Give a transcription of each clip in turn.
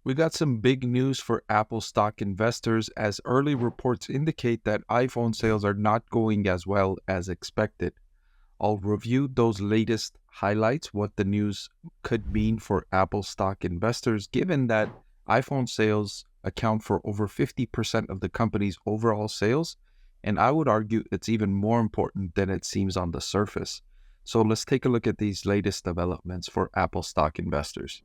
We got some big news for Apple stock investors as early reports indicate that iPhone sales are not going as well as expected. I'll review those latest highlights, what the news could mean for Apple stock investors, given that iPhone sales account for over 50% of the company's overall sales, and I would argue it's even more important than it seems on the surface. So let's take a look at these latest developments for Apple stock investors.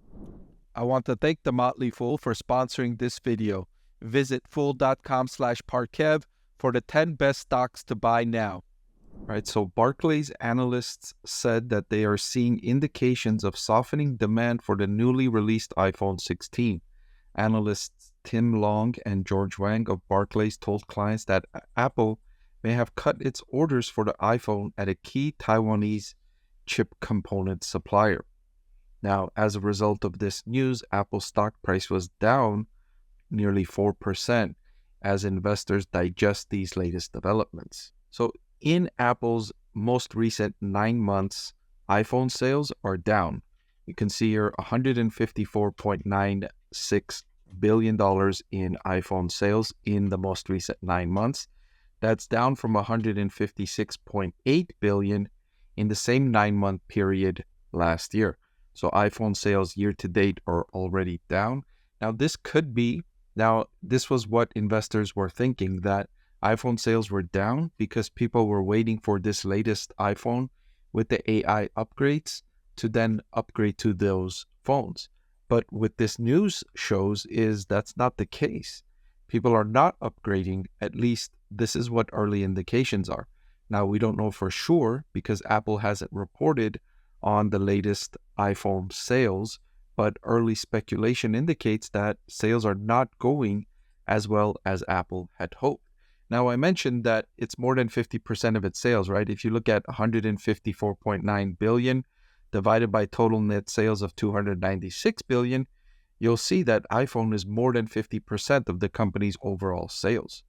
I want to thank the Motley Fool for sponsoring this video. Visit fool.com/Parkev for the 10 best stocks to buy now. Right, so Barclays analysts said that they are seeing indications of softening demand for the newly released iPhone 16. Analysts Tim Long and George Wang of Barclays told clients that Apple may have cut its orders for the iPhone at a key Taiwanese chip component supplier. Now, as a result of this news, Apple's stock price was down nearly 4% as investors digest these latest developments. So, in Apple's most recent 9 months, iPhone sales are down. You can see here $154.96 billion in iPhone sales in the most recent 9 months. That's down from $156.8 billion in the same 9-month period last year. So iPhone sales year to date are already down. Now this was what investors were thinking, that iPhone sales were down because people were waiting for this latest iPhone with the AI upgrades to then upgrade to those phones. But what this news shows is that's not the case. People are not upgrading, at least this is what early indications are. Now we don't know for sure because Apple hasn't reported on the latest iPhone sales, but early speculation indicates that sales are not going as well as Apple had hoped. Now, I mentioned that it's more than 50% of its sales, right? If you look at $154.9 billion divided by total net sales of $296 billion, you'll see that iPhone is more than 50% of the company's overall sales.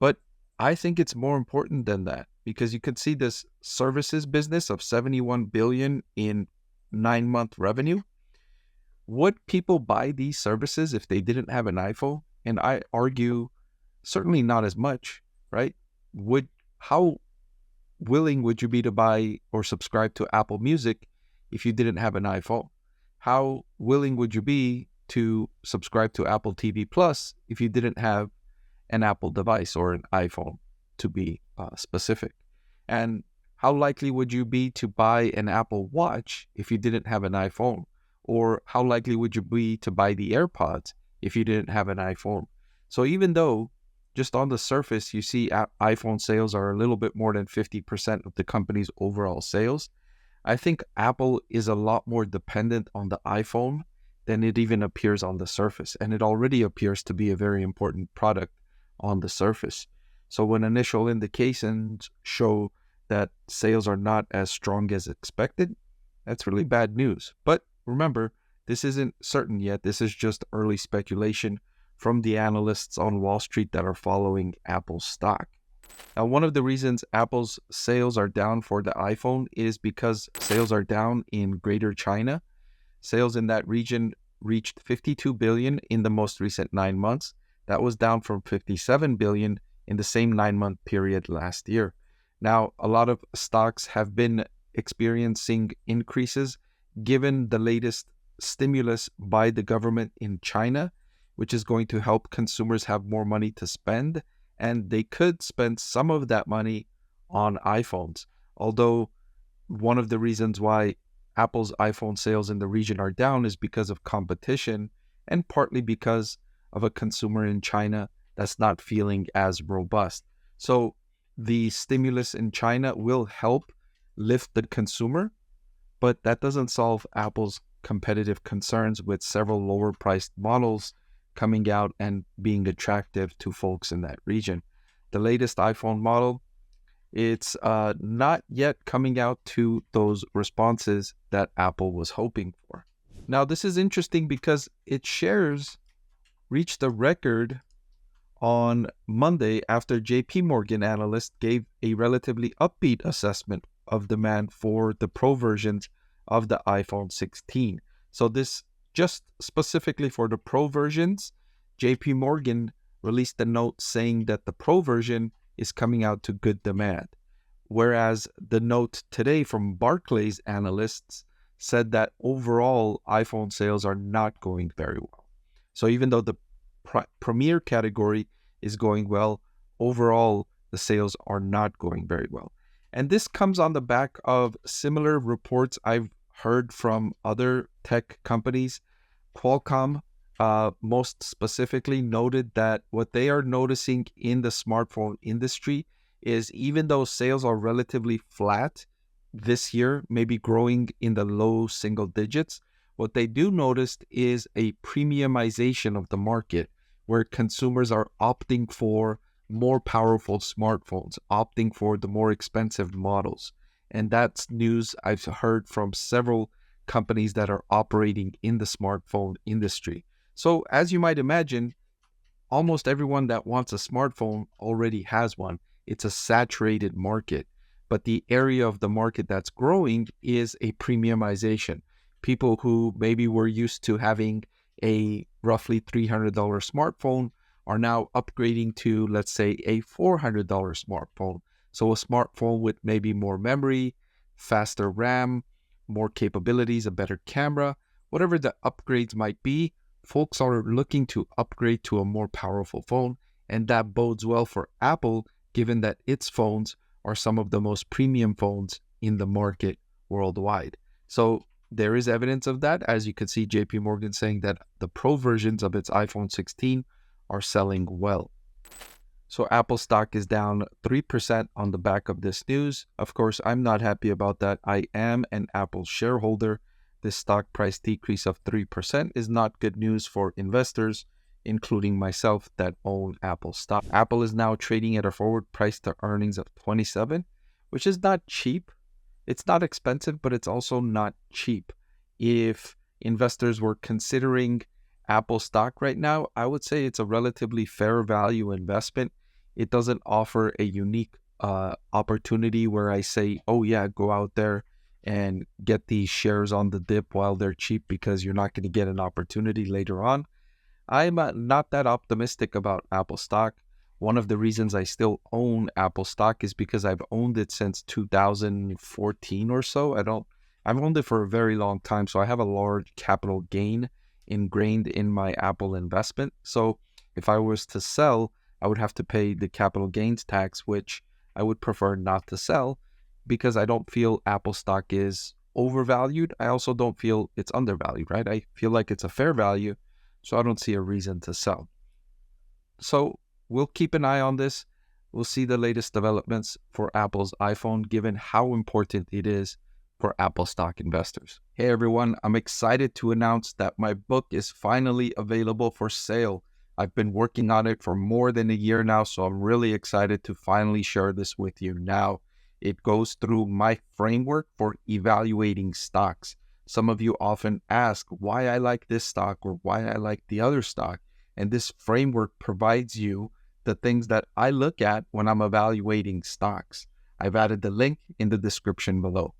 But I think it's more important than that because you could see this services business of $71 billion in 9-month revenue. Would people buy these services if they didn't have an iPhone? And I argue certainly not as much, right? How willing would you be to buy or subscribe to Apple Music if you didn't have an iPhone? How willing would you be to subscribe to Apple TV Plus if you didn't have an Apple device or an iPhone, to be specific? And how likely would you be to buy an Apple Watch if you didn't have an iPhone? Or how likely would you be to buy the AirPods if you didn't have an iPhone? So even though just on the surface you see iPhone sales are a little bit more than 50% of the company's overall sales, I think Apple is a lot more dependent on the iPhone than it even appears on the surface. And it already appears to be a very important product on the surface. So when initial indications show that sales are not as strong as expected, that's really bad news. But remember, this isn't certain yet. This is just early speculation from the analysts on Wall Street that are following Apple's stock. Now, one of the reasons Apple's sales are down for the iPhone is because sales are down in Greater China. Sales in that region reached $52 billion in the most recent 9 months. That was down from $57 billion in the same 9-month period last year. Now, a lot of stocks have been experiencing increases given the latest stimulus by the government in China, which is going to help consumers have more money to spend, and they could spend some of that money on iPhones. Although one of the reasons why Apple's iPhone sales in the region are down is because of competition and partly because of a consumer in China that's not feeling as robust. So the stimulus in China will help lift the consumer, but that doesn't solve Apple's competitive concerns with several lower priced models coming out and being attractive to folks in that region. The latest iPhone model, it's not yet coming out to those responses that Apple was hoping for. Now, this is interesting because its shares reached a record on Monday after JP Morgan analyst gave a relatively upbeat assessment of demand for the Pro versions of the iPhone 16. So this just specifically for the Pro versions, JP Morgan released a note saying that the Pro version is coming out to good demand. Whereas the note today from Barclays analysts said that overall iPhone sales are not going very well. So even though the Premier category is going well, overall the sales are not going very well. And this comes on the back of similar reports I've heard from other tech companies. Qualcomm, most specifically, noted that what they are noticing in the smartphone industry is even though sales are relatively flat this year, maybe growing in the low single digits, what they do notice is a premiumization of the market where consumers are opting for more powerful smartphones, opting for the more expensive models. And that's news I've heard from several companies that are operating in the smartphone industry. So as you might imagine, almost everyone that wants a smartphone already has one. It's a saturated market. But the area of the market that's growing is a premiumization. People who maybe were used to having a roughly $300 smartphone are now upgrading to, let's say, a $400 smartphone. So a smartphone with maybe more memory, faster RAM, more capabilities, a better camera, whatever the upgrades might be, folks are looking to upgrade to a more powerful phone. And that bodes well for Apple, given that its phones are some of the most premium phones in the market worldwide. So there is evidence of that. As you can see, JP Morgan saying that the Pro versions of its iPhone 16 are selling well. So Apple stock is down 3% on the back of this news. Of course, I'm not happy about that. I am an Apple shareholder. This stock price decrease of 3% is not good news for investors, including myself that own Apple stock. Apple is now trading at a forward price to earnings of 27, which is not cheap. It's not expensive, but it's also not cheap. If investors were considering Apple stock right now, I would say it's a relatively fair value investment. It doesn't offer a unique opportunity where I say, oh yeah, go out there and get these shares on the dip while they're cheap because you're not going to get an opportunity later on. I'm not that optimistic about Apple stock. One of the reasons I still own Apple stock is because I've owned it since 2014 or so. I've owned it for a very long time, so I have a large capital gain ingrained in my Apple investment. So if I was to sell, I would have to pay the capital gains tax, which I would prefer not to sell because I don't feel Apple stock is overvalued. I also don't feel it's undervalued, right? I feel like it's a fair value, so I don't see a reason to sell. So we'll keep an eye on this. We'll see the latest developments for Apple's iPhone, given how important it is for Apple stock investors. Hey everyone, I'm excited to announce that my book is finally available for sale. I've been working on it for more than a year now, so I'm really excited to finally share this with you now. It goes through my framework for evaluating stocks. Some of you often ask why I like this stock or why I like the other stock. And this framework provides you the things that I look at when I'm evaluating stocks. I've added the link in the description below.